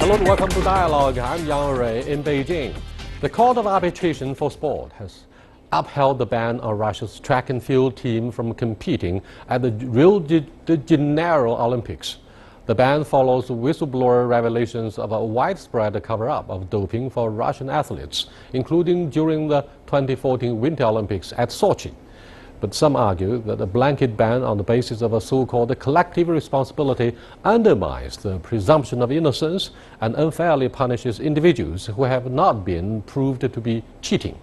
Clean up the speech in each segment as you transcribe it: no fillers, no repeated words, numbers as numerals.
Hello and welcome to Dialogue. I'm Yang Rui in Beijing. The Court of Arbitration for Sport has upheld the ban on Russia's track and field team from competing at the Rio de Janeiro Olympics. The ban follows whistleblower revelations of a widespread cover-up of doping for Russian athletes, including during the 2014 Winter Olympics at Sochi. But some argue that a blanket ban on the basis of a so-called collective responsibility undermines the presumption of innocence and unfairly punishes individuals who have not been proved to be cheating.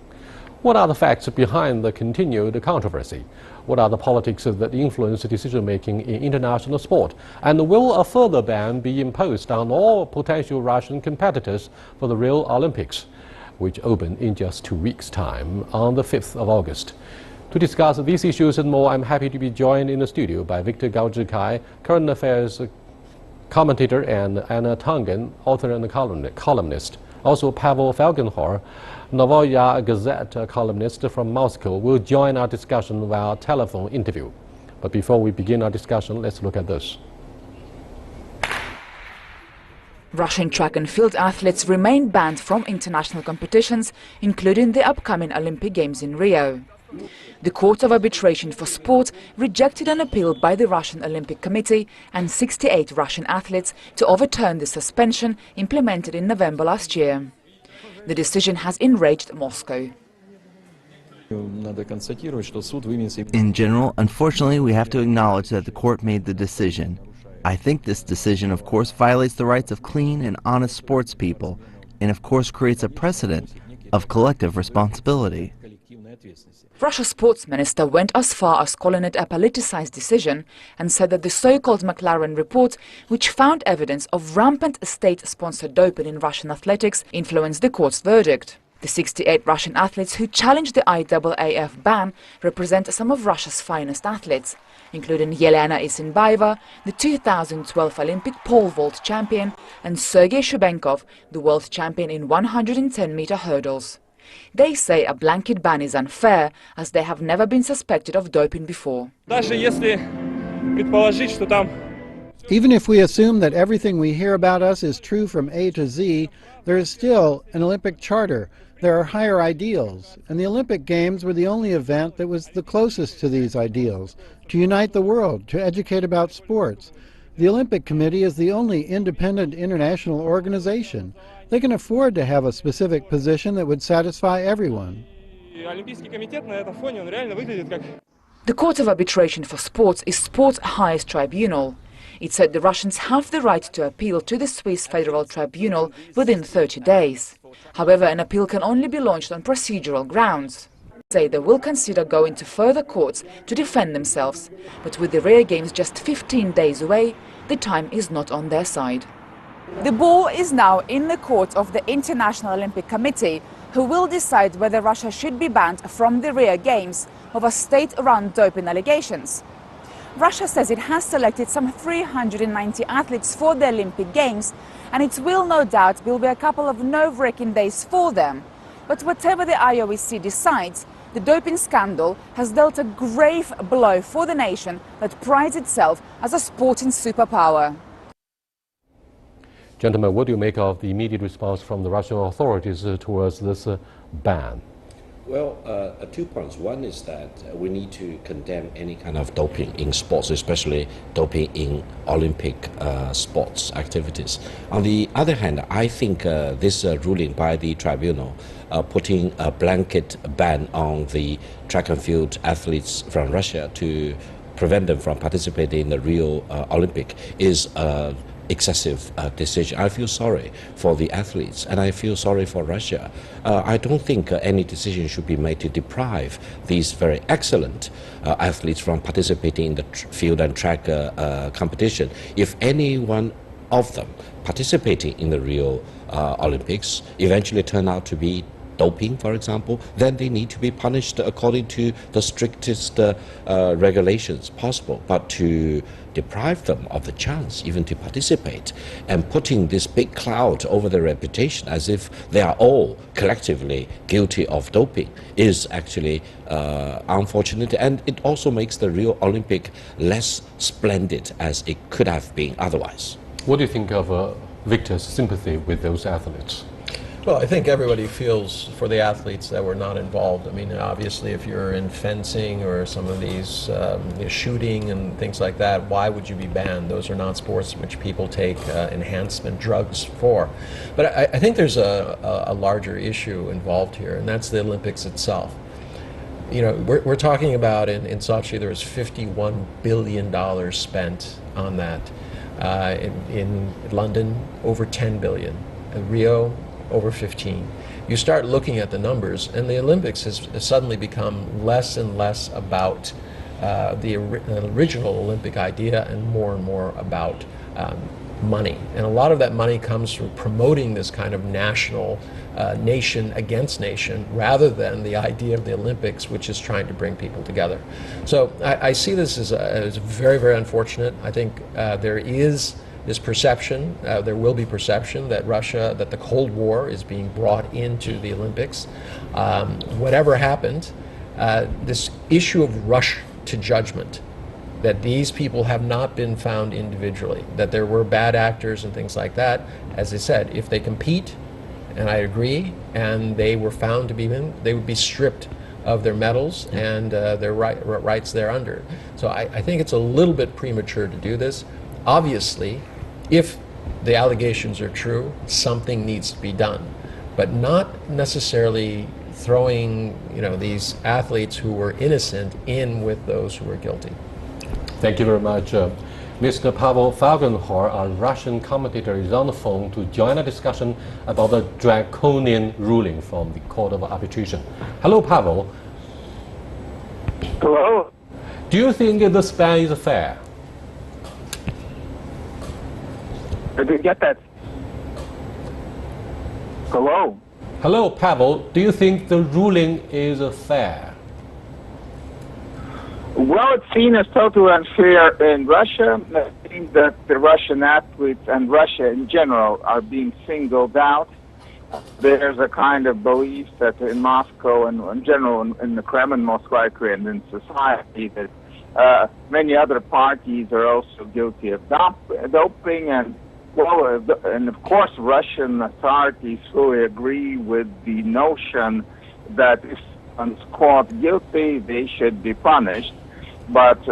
What are the facts behind the continued controversy? What are the politics that influence decision-making in international sport? And will a further ban be imposed on all potential Russian competitors for the Rio Olympics, which open in just 2 weeks' time on the 5th of August? To discuss these issues and more, I'm happy to be joined in the studio by Victor Gaozhikai, current affairs commentator, and Anna Tangen, author and columnist. Also, Pavel Felgenhor, Novaya Gazette columnist from Moscow, will join our discussion via telephone interview. But before we begin our discussion, let's look at this. Russian track and field athletes remain banned from international competitions, including the upcoming Olympic Games in Rio. The Court of Arbitration for Sport rejected an appeal by the Russian Olympic Committee and 68 Russian athletes to overturn the suspension implemented in November last year. The decision has enraged Moscow. In general, unfortunately, we have to acknowledge that the court made the decision. I think this decision, of course, violates the rights of clean and honest sports people, and of course creates a precedent of collective responsibility. Russia's sports minister went as far as calling it a politicized decision and said that the so-called McLaren report, which found evidence of rampant state-sponsored doping in Russian athletics, influenced the court's verdict. The 68 Russian athletes who challenged the IAAF ban represent some of Russia's finest athletes, including Yelena Isinbayeva, the 2012 Olympic pole vault champion, and Sergei Shubenkov, the world champion in 110-meter hurdles. They say a blanket ban is unfair, as they have never been suspected of doping before. Even if we assume that everything we hear about us is true from A to Z, there is still an Olympic charter. There are higher ideals, and the Olympic Games were the only event that was the closest to these ideals, to unite the world, to educate about sports. The Olympic Committee is the only independent international organization. They can afford to have a specific position that would satisfy everyone. The Court of Arbitration for Sports is sport's highest tribunal. It said the Russians have the right to appeal to the Swiss Federal Tribunal within 30 days. However, an appeal can only be launched on procedural grounds. They say they will consider going to further courts to defend themselves, but with the Rio Games just 15 days away, the time is not on their side. The ball is now in the court of the International Olympic Committee, who will decide whether Russia should be banned from the Rio Games over state-run doping allegations. Russia says it has selected some 390 athletes for the Olympic Games, and it will no doubt be a couple of nerve-wracking days for them. But whatever the IOC decides, the doping scandal has dealt a grave blow for the nation that prides itself as a sporting superpower. Gentlemen, what do you make of the immediate response from the Russian authorities towards this ban? Well, 2 points. One is that we need to condemn any kind of doping in sports, especially doping in Olympic sports activities. On the other hand, I think this ruling by the tribunal putting a blanket ban on the track and field athletes from Russia to prevent them from participating in the Rio Olympic is excessive decision. I feel sorry for the athletes, and I feel sorry for Russia. I don't think any decision should be made to deprive these very excellent athletes from participating in the field and track competition. If any one of them participating in the Rio Olympics eventually turn out to be doping, for example, then they need to be punished according to the strictest regulations possible. But to deprive them of the chance even to participate and putting this big cloud over their reputation as if they are all collectively guilty of doping is actually unfortunate, and it also makes the Rio Olympic less splendid as it could have been otherwise. What do you think of Victor's sympathy with those athletes? Well, I think everybody feels for the athletes that were not involved. I mean, obviously, if you're in fencing or some of these shooting and things like that, why would you be banned? Those are not sports which people take enhancement drugs for. But I think there's a larger issue involved here, and that's the Olympics itself. You know, we're talking about in Sochi, there was $51 billion spent on that. In London, over $10 billion. Rio, over 15. You start looking at the numbers, and the Olympics has suddenly become less and less about the original Olympic idea and more about money. And a lot of that money comes from promoting this kind of national, nation against nation, rather than the idea of the Olympics, which is trying to bring people together. So I see this as very, very unfortunate. I think there is this perception, there will be perception that that the Cold War is being brought into the Olympics. Whatever happened, this issue of rush to judgment, that these people have not been found individually, that there were bad actors and things like that. As I said, if they compete, and I agree, and they were found to be men, they would be stripped of their medals and their rights thereunder. So I think it's a little bit premature to do this. Obviously, if the allegations are true, something needs to be done, but not necessarily throwing, you know, these athletes who were innocent in with those who were guilty. Thank you very much. Mr. Pavel Falkenhor, a Russian commentator, is on the phone to join a discussion about the draconian ruling from the Court of Arbitration. Hello, Pavel. Hello. Do you think this ban is fair? I didn't get that. Hello. Hello, Pavel. Do you think the ruling is fair? Well, it's seen as totally unfair in Russia. I think that the Russian athletes and Russia in general are being singled out. There's a kind of belief that in Moscow and in general in the Kremlin most likely and in society that many other parties are also guilty of doping and of course Russian authorities fully agree with the notion that if someone's caught guilty, they should be punished. But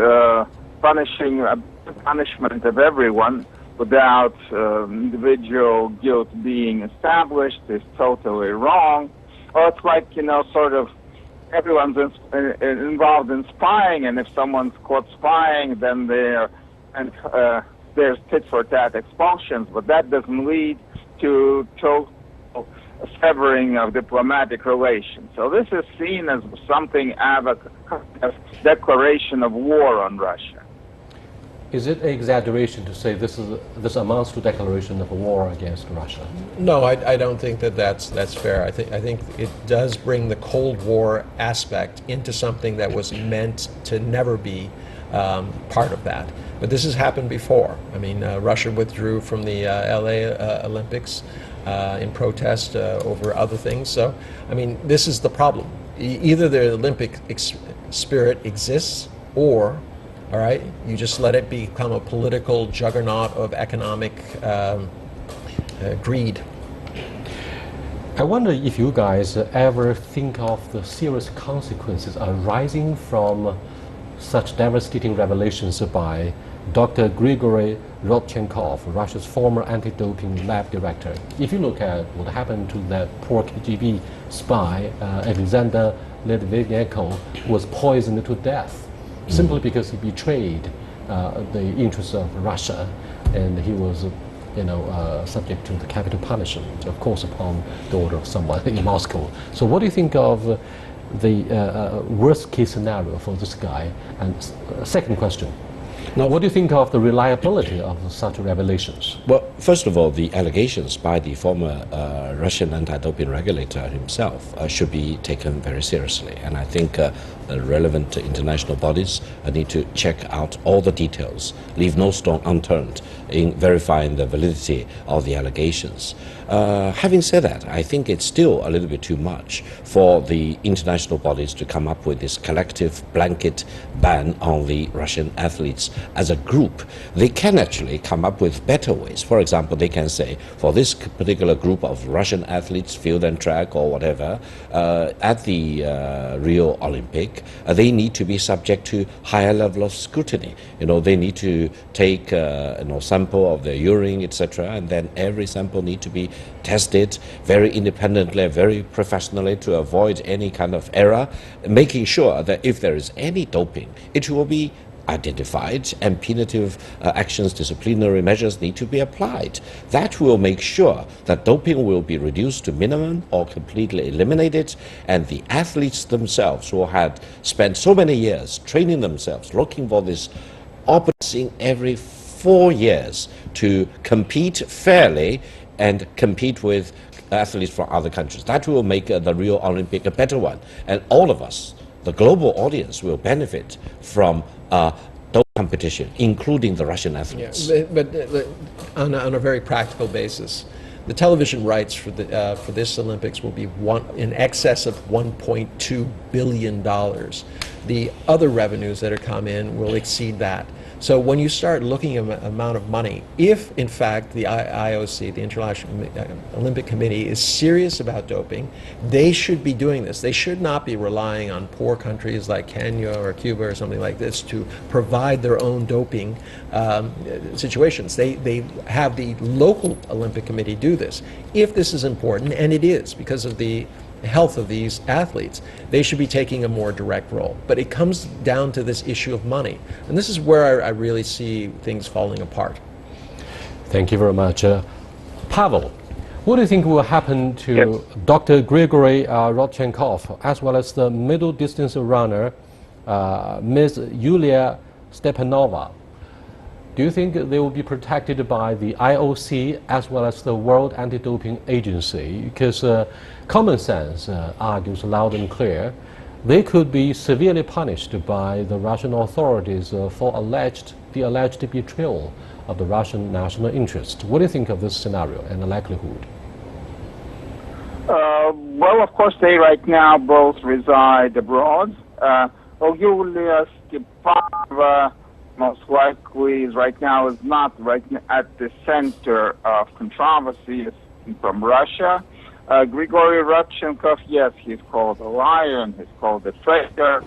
punishment of everyone without individual guilt being established is totally wrong. Or it's like, you know, sort of everyone's involved in spying, and if someone's caught spying, then there's tit-for-tat expulsions, but that doesn't lead to total severing of diplomatic relations. So this is seen as something of a declaration of war on Russia. Is it an exaggeration to say this amounts to declaration of a war against Russia? No, I don't think that's fair. I think it does bring the Cold War aspect into something that was meant to never be part of that. But this has happened before. I mean, Russia withdrew from the LA Olympics in protest over other things. So, I mean, this is the problem. Either the Olympic spirit exists, or, all right, you just let it become a political juggernaut of economic greed. I wonder if you guys ever think of the serious consequences arising from such devastating revelations by Dr. Grigory Rodchenkov, Russia's former anti-doping lab director. If you look at what happened to that poor KGB spy, Alexander Litvinenko, who was poisoned to death simply because he betrayed the interests of Russia, and he was subject to the capital punishment, of course, upon the order of someone in Moscow. So what do you think of the worst case scenario for this guy? And second question, now, what do you think of the reliability of such revelations? Well, first of all, the allegations by the former Russian anti-doping regulator himself should be taken very seriously. And I think relevant international bodies need to check out all the details, leave no stone unturned in verifying the validity of the allegations. Having said that, I think it's still a little bit too much for the international bodies to come up with this collective blanket ban on the Russian athletes as a group. They can actually come up with better ways. For example, they can say, for this particular group of Russian athletes, field and track or whatever, at the Rio Olympic, they need to be subject to higher level of scrutiny. They need to take sample of their urine, etc., and then every sample need to be tested very independently, very professionally to avoid any kind of error, making sure that if there is any doping, it will be identified and punitive actions, disciplinary measures need to be applied. That will make sure that doping will be reduced to minimum or completely eliminated, and the athletes themselves who had spent so many years training themselves, looking for this opportunity every 4 years to compete fairly and compete with athletes from other countries. That will make the Rio Olympic a better one. And all of us, the global audience, will benefit from those competition, including the Russian athletes. Yeah, but on a very practical basis, the television rights for this Olympics will be in excess of $1.2 billion. The other revenues that are come in will exceed that. So when you start looking at the amount of money, if in fact the IOC, the International Olympic Committee, is serious about doping, they should be doing this. They should not be relying on poor countries like Kenya or Cuba or something like this to provide their own doping situations. They have the local Olympic Committee do this. If this is important, and it is because of the health of these athletes, they should be taking a more direct role. But it comes down to this issue of money. And this is where I really see things falling apart. Thank you very much. Pavel, what do you think will happen to Dr. Grigory Rodchenkov, as well as the middle distance runner, Ms. Yulia Stepanova? Do you think they will be protected by the IOC as well as the World Anti-Doping Agency? Because common sense argues loud and clear, they could be severely punished by the Russian authorities for the alleged betrayal of the Russian national interest. What do you think of this scenario and the likelihood? Well, of course, they right now both reside abroad. Yulia Stepanova most likely right now is not right at the center of controversy from Russia. Grigory Rodchenkov, yes, he's called a liar and he's called a traitor.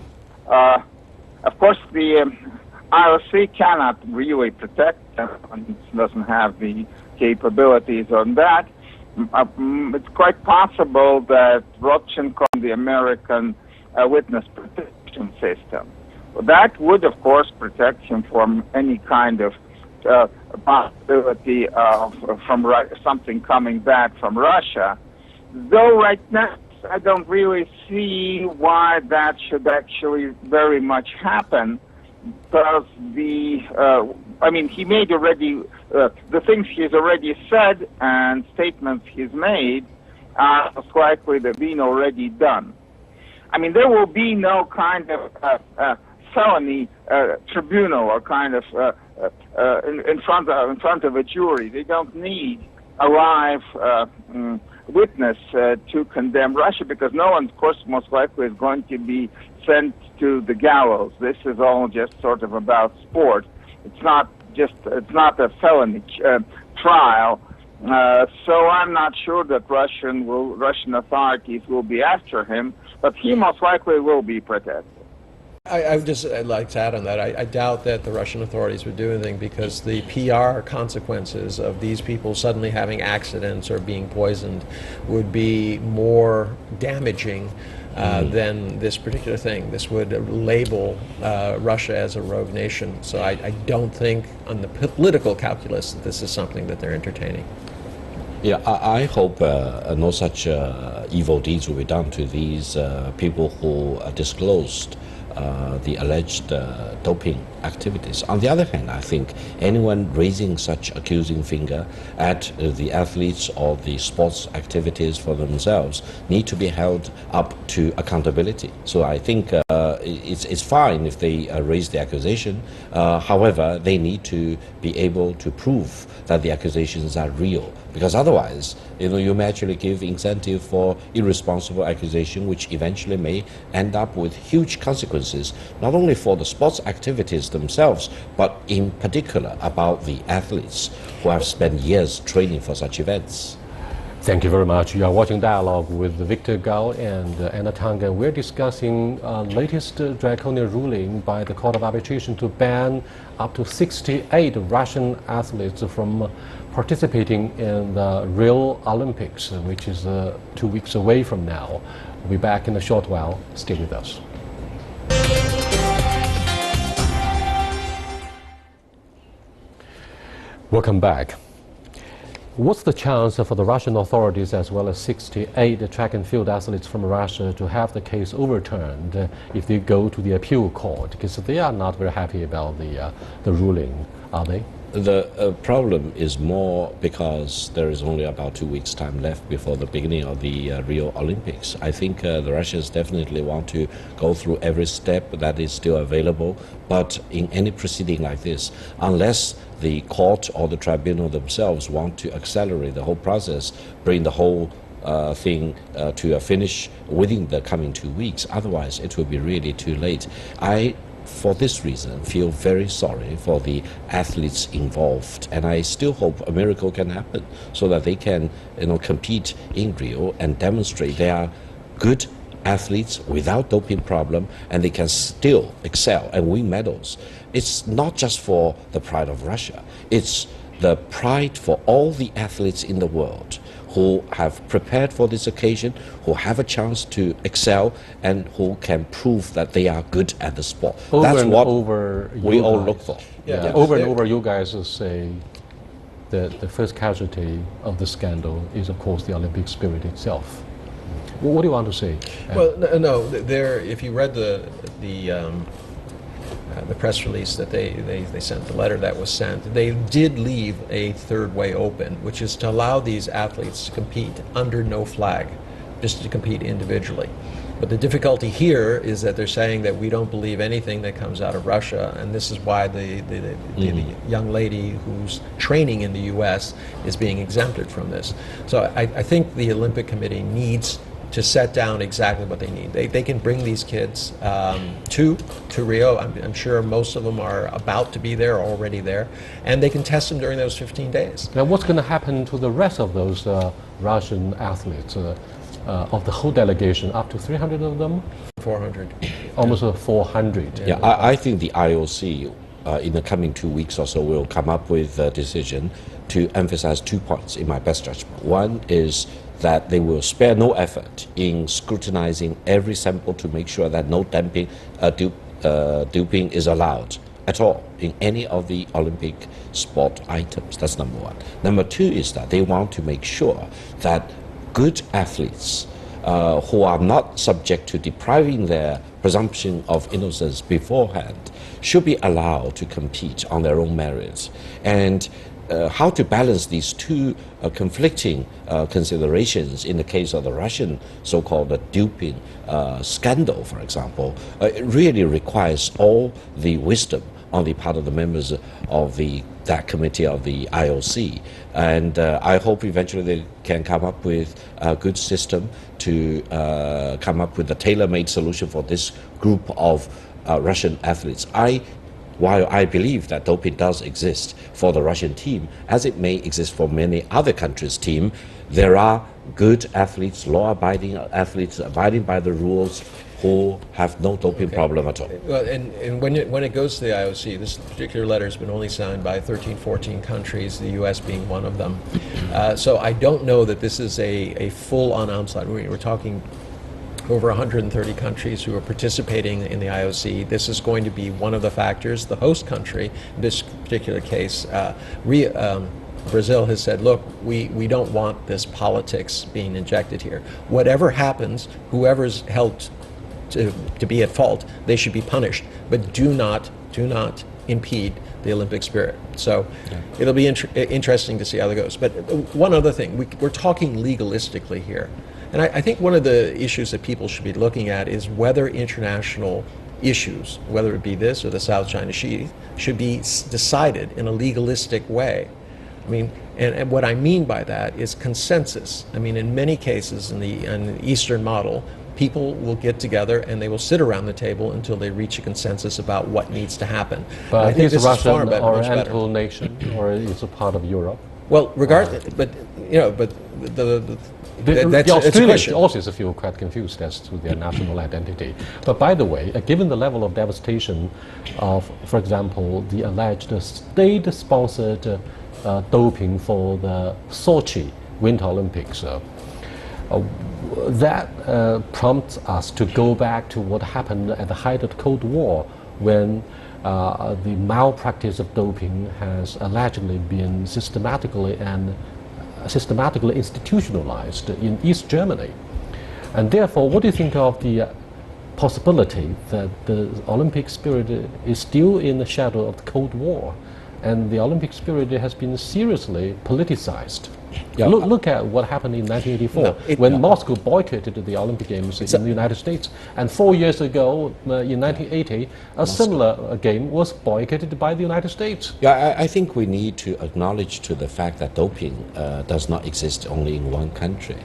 Of course, the IOC cannot really protect him and doesn't have the capabilities on that. It's quite possible that Rodchenkov, the American witness protection system, that would, of course, protect him from any kind of possibility of something coming back from Russia. Though right now, I don't really see why that should actually very much happen, because he made already, the things he's already said and statements he's made are most likely to have been already done. There will be no kind of felony tribunal or kind of in front of a jury. They don't need a live witness to condemn Russia, because no one, of course, most likely is going to be sent to the gallows. This is all just sort of about sport. It's not a felony trial. So I'm not sure that Russian authorities will be after him, but he most likely will be protected. I'd like to add on that. I doubt that the Russian authorities would do anything, because the PR consequences of these people suddenly having accidents or being poisoned would be more damaging than this particular thing. This would label Russia as a rogue nation. So I don't think on the political calculus that this is something that they're entertaining. Yeah, I hope no such evil deeds will be done to these people who disclosed the alleged doping activities. On the other hand, I think anyone raising such accusing finger at the athletes or the sports activities for themselves need to be held up to accountability. So I think it's fine if they raise the accusation. However, they need to be able to prove that the accusations are real, because otherwise, you may actually give incentive for irresponsible accusation, which eventually may end up with huge consequences, not only for the sports activities themselves, but in particular about the athletes who have spent years training for such events. Thank you very much. You are watching Dialogue with Victor Gao and Anna Tang, and we're discussing latest draconian ruling by the Court of Arbitration to ban up to 68 Russian athletes from participating in the Rio Olympics, which is 2 weeks away from now. We'll be back in a short while. Stay with us. Welcome back. What's the chance for the Russian authorities, as well as 68 track and field athletes from Russia, to have the case overturned if they go to the appeal court? Because they are not very happy about the ruling, are they? The problem is more because there is only about 2 weeks' time left before the beginning of the Rio Olympics. I think the Russians definitely want to go through every step that is still available, but in any proceeding like this, unless the court or the tribunal themselves want to accelerate the whole process, bring the whole thing to a finish within the coming 2 weeks, otherwise it will be really too late. For this reason, feel very sorry for the athletes involved, and I still hope a miracle can happen so that they can, compete in Rio and demonstrate they are good athletes without doping problem, and they can still excel and win medals. It's not just for the pride of Russia; it's the pride for all the athletes in the world who have prepared for this occasion, who have a chance to excel, and who can prove that they are good at the sport. That's what we all look for. Yeah. Over and over, you guys say that the first casualty of the scandal is, of course, the Olympic spirit itself. What do you want to say? Well, no. There, if you read the press release that they sent, the letter that was sent, they did leave a third way open, which is to allow these athletes to compete under no flag, just to compete individually. But the difficulty here is that they're saying that we don't believe anything that comes out of Russia, and this is why the young lady who's training in the U.S. is being exempted from this. So I think the Olympic Committee needs to set down exactly what they need. They can bring these kids to Rio. I'm sure most of them are about to be there, already there, and they can test them during those 15 days. Now, what's going to happen to the rest of those Russian athletes, of the whole delegation, up to 300 of them? 400. Almost 400. Yeah, I think the IOC in the coming 2 weeks or so will come up with a decision to emphasize 2 points in my best judgment. One is that they will spare no effort in scrutinizing every sample to make sure that no doping is allowed at all in any of the Olympic sport items. That's number one. Number two is that they want to make sure that good athletes who are not subject to depriving their presumption of innocence beforehand should be allowed to compete on their own merits. And how to balance these two conflicting considerations in the case of the Russian so-called doping scandal, for example, it really requires all the wisdom on the part of the members of that committee of the IOC. And I hope eventually they can come up with a good system to come up with a tailor-made solution for this group of Russian athletes. While I believe that doping does exist for the Russian team, as it may exist for many other countries' team, there are good athletes, law-abiding athletes, abiding by the rules, who have no doping problem at all. Well, and when it goes to the IOC, this particular letter has been only signed by 13, 14 countries, the U.S. being one of them. So I don't know that this is a full-on onslaught. We're talking over 130 countries who are participating in the IOC. This is going to be one of the factors. The host country, in this particular case, Brazil has said, look, we don't want this politics being injected here. Whatever happens, whoever's held to be at fault, they should be punished. But do not impede the Olympic spirit. So it'll be interesting to see how that goes. But one other thing, we're talking legalistically here. And I think one of the issues that people should be looking at is whether international issues, whether it be this or the South China Sea, should be decided in a legalistic way. I mean, and what I mean by that is consensus. I mean, in many cases in the Eastern model, people will get together and they will sit around the table until they reach a consensus about what needs to happen. But I think is this Russia is far an better, much better. Oriental nation, or is it part of Europe? Well, regardless, but you know, but that's the it's a Australians question. also feel quite confused as to their national identity. But by the way, given the level of devastation of, for example, the alleged state-sponsored doping for the Sochi Winter Olympics, that prompts us to go back to what happened at the height of the Cold War, when the malpractice of doping has allegedly been systematically institutionalized in East Germany. And therefore, what do you think of the possibility that the Olympic spirit is still in the shadow of the Cold War, and the Olympic spirit has been seriously politicized? Yeah. Look at what happened in 1984 when Moscow boycotted the Olympic Games in the United States. And 4 years ago, in 1980, a similar game was boycotted by the United States. Yeah, I think we need to acknowledge to the fact that doping does not exist only in one country.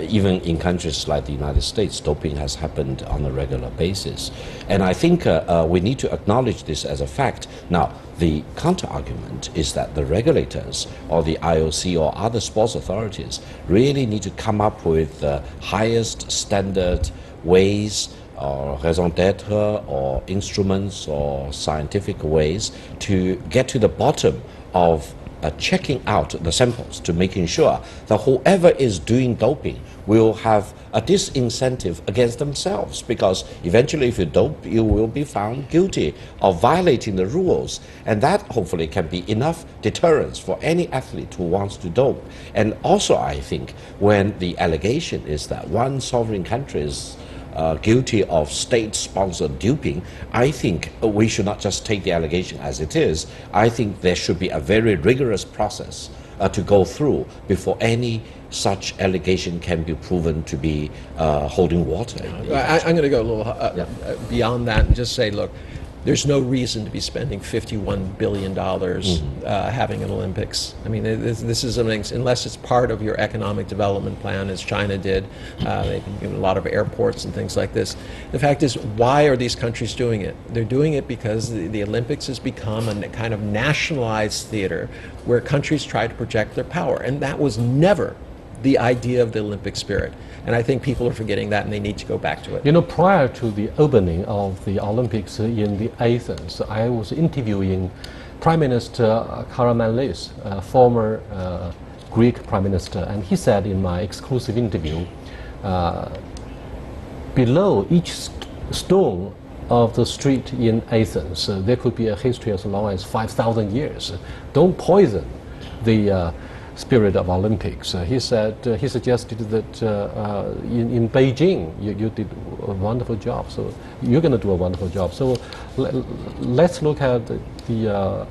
Even in countries like the United States, doping has happened on a regular basis. And I think we need to acknowledge this as a fact. Now, the counter-argument is that the regulators or the IOC or other sports authorities really need to come up with the highest standard ways or raison d'etre or instruments or scientific ways to get to the bottom of checking out the samples, to making sure that whoever is doing doping will have a disincentive against themselves, because eventually if you dope, you will be found guilty of violating the rules, and that hopefully can be enough deterrence for any athlete who wants to dope. And also I think when the allegation is that one sovereign country is guilty of state-sponsored doping, I think we should not just take the allegation as it is. I think there should be a very rigorous process to go through before any such allegation can be proven to be holding water. I'm going to go a little beyond that and just say, look, there's no reason to be spending $51 billion having an Olympics. I mean, this is something, unless it's part of your economic development plan, as China did. They've been given a lot of airports and things like this. The fact is, why are these countries doing it? They're doing it because the Olympics has become a kind of nationalized theater where countries try to project their power. And that was never the idea of the Olympic spirit. And I think people are forgetting that, and they need to go back to it. You know, prior to the opening of the Olympics in the Athens, I was interviewing Prime Minister Karamanlis, former Greek Prime Minister, and he said in my exclusive interview, below each stone of the street in Athens, there could be a history as long as 5,000 years. Don't poison the spirit of Olympics. He said, he suggested that in Beijing you did a wonderful job, so you're going to do a wonderful job. So let's look at the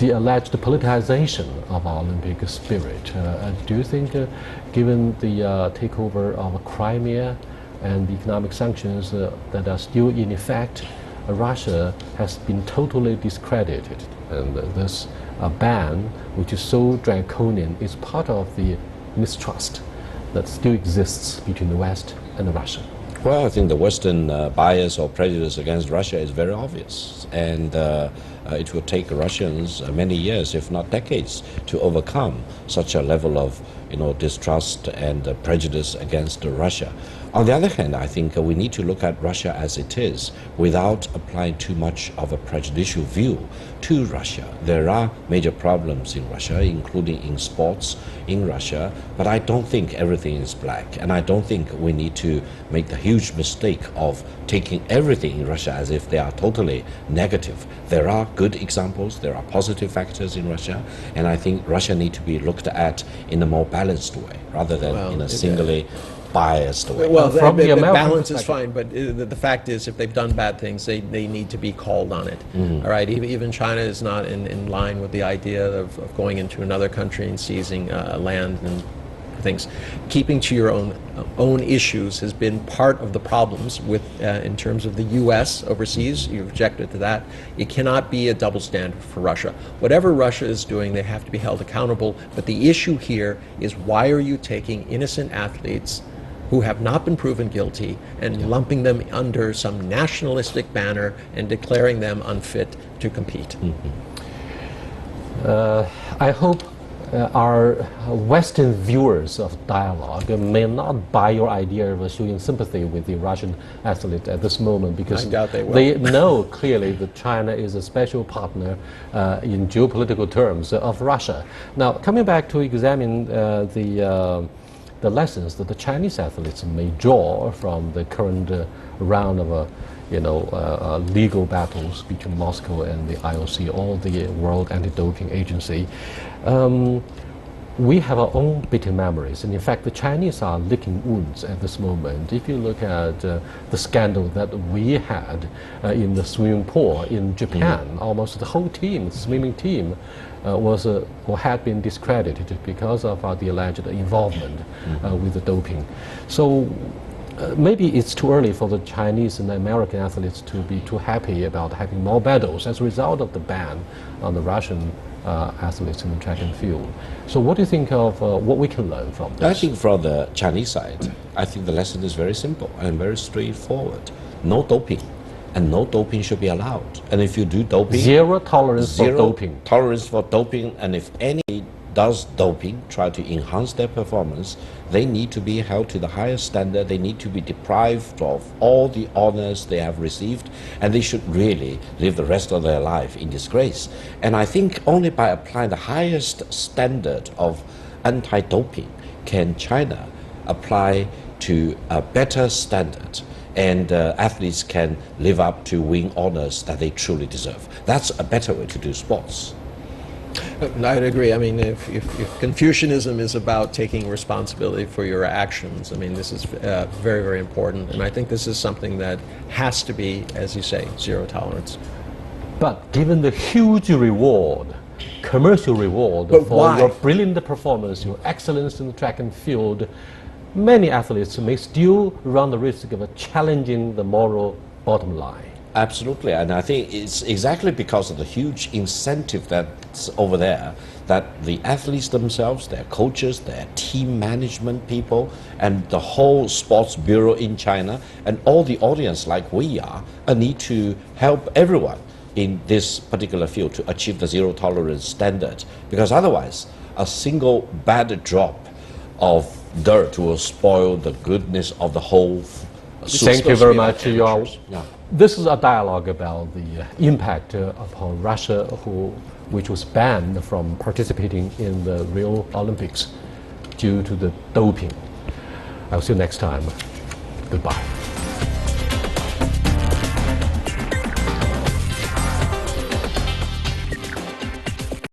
alleged politicization of our Olympic spirit. Do you think, given the takeover of Crimea and the economic sanctions that are still in effect, Russia has been totally discredited, and this ban, which is so draconian, is part of the mistrust that still exists between the West and Russia? Well, I think the Western bias or prejudice against Russia is very obvious, and it will take Russians many years, if not decades, to overcome such a level of distrust and prejudice against Russia. On the other hand, I think we need to look at Russia as it is without applying too much of a prejudicial view to Russia. There are major problems in Russia, including in sports in Russia, but I don't think everything is black, and I don't think we need to make the huge mistake of taking everything in Russia as if they are totally negative. There are good examples, there are positive factors in Russia, and I think Russia needs to be looked at in a more balanced way rather than in a singly biased way. Well, From the American balance is perspective. fine, but the fact is, if they've done bad things, they need to be called on it. All right, even China is not in line with the idea of going into another country and seizing land and things. Keeping to your own issues has been part of the problems with in terms of the U.S. overseas. You've objected to that. It cannot be a double standard for Russia. Whatever Russia is doing, they have to be held accountable. But the issue here is, why are you taking innocent athletes who have not been proven guilty and lumping them under some nationalistic banner and declaring them unfit to compete? I hope our Western viewers of dialogue may not buy your idea of showing sympathy with the Russian athlete at this moment, because I doubt they will. they know clearly that China is a special partner in geopolitical terms of Russia. Now, coming back to examine the lessons that the Chinese athletes may draw from the current round of legal battles between Moscow and the IOC or the World Anti-Doping Agency. We have our own bitter memories, and in fact the Chinese are licking wounds at this moment. If you look at the scandal that we had in the swimming pool in Japan, almost the whole team, swimming team, was or had been discredited because of the alleged involvement with the doping. So maybe it's too early for the Chinese and the American athletes to be too happy about having more medals as a result of the ban on the Russian athletes in the track and field. So what do you think of what we can learn from this? I think from the Chinese side, I think the lesson is very simple and very straightforward. No doping, and no doping should be allowed. And if you do doping, Zero tolerance for doping. Tolerance for doping, and if any does doping, try to enhance their performance, they need to be held to the highest standard. They need to be deprived of all the honors they have received, and they should really live the rest of their life in disgrace. And I think only by applying the highest standard of anti-doping can China apply to a better standard, and athletes can live up to win honors that they truly deserve. That's a better way to do sports. I'd agree. I mean, if Confucianism is about taking responsibility for your actions, I mean, this is very, very important. And I think this is something that has to be, as you say, zero tolerance. But given the huge reward, commercial reward But for why? your brilliant performance, your excellence in the track and field, many athletes may still run the risk of challenging the moral bottom line. Absolutely, and I think it's exactly because of the huge incentive that's over there that the athletes themselves, their coaches, their team management people, and the whole sports bureau in China, and all the audience like we are, need to help everyone in this particular field to achieve the zero tolerance standard, because otherwise a single bad drop of dirt will spoil the goodness of the whole Thank you very much. Yeah. This is a dialogue about the impact upon Russia, which was banned from participating in the Rio Olympics due to the doping. I'll see you next time. Goodbye.